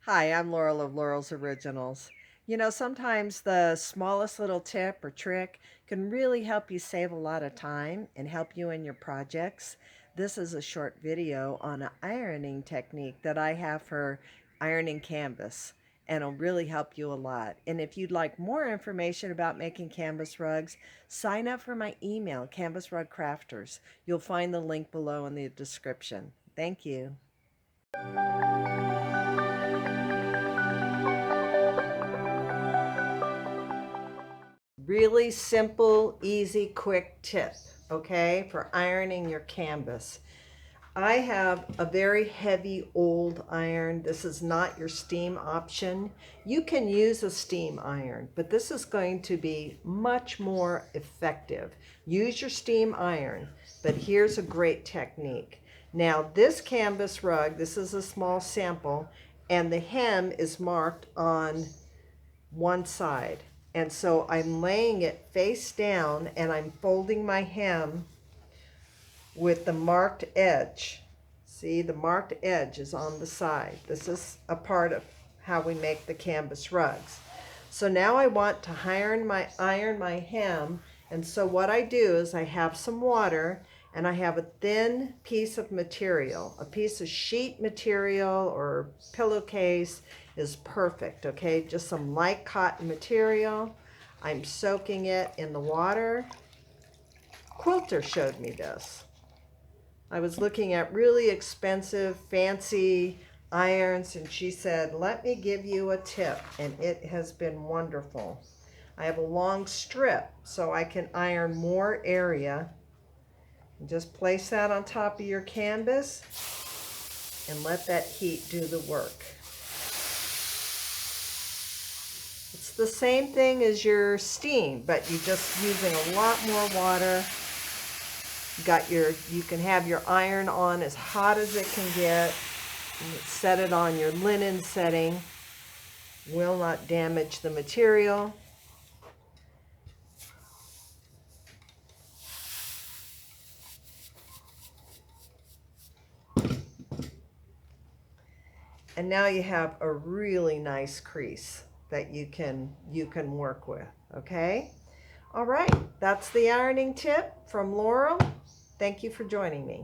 Hi, I'm Laurel of Laurel's Originals. Sometimes the smallest little tip or trick can really help you save a lot of time and help you in your projects. This is a short video on an ironing technique that I have for ironing canvas, and it'll really help you a lot. And if you'd like more information about making canvas rugs, sign up for my email, Canvas Rug Crafters. You'll find the link below in the description. Thank you. Really simple, easy, quick tip, okay, for ironing your canvas. I have a very heavy old iron. This is not your steam option. You can use a steam iron, but this is going to be much more effective. Use your steam iron, but here's a great technique. Now this canvas rug, this is a small sample, and the hem is marked on one side. And so I'm laying it face down and I'm folding my hem with the marked edge. See, the marked edge is on the side. This is a part of how we make the canvas rugs. So now I want to iron my hem, and so what I do is I have some water and I have a thin piece of material. A piece of sheet material or pillowcase is perfect, okay? Just some light cotton material. I'm soaking it in the water. Quilter showed me this. I was looking at really expensive, fancy irons, and she said, let me give you a tip, and it has been wonderful. I have a long strip, so I can iron more area. Just place that on top of your canvas and let that heat do the work. It's the same thing as your steam, but you're just using a lot more water. You can have your iron on as hot as it can get. Set it on your linen setting. Will not damage the material. And now you have a really nice crease that you can work with, okay? All right, that's the ironing tip from Laurel. Thank you for joining me.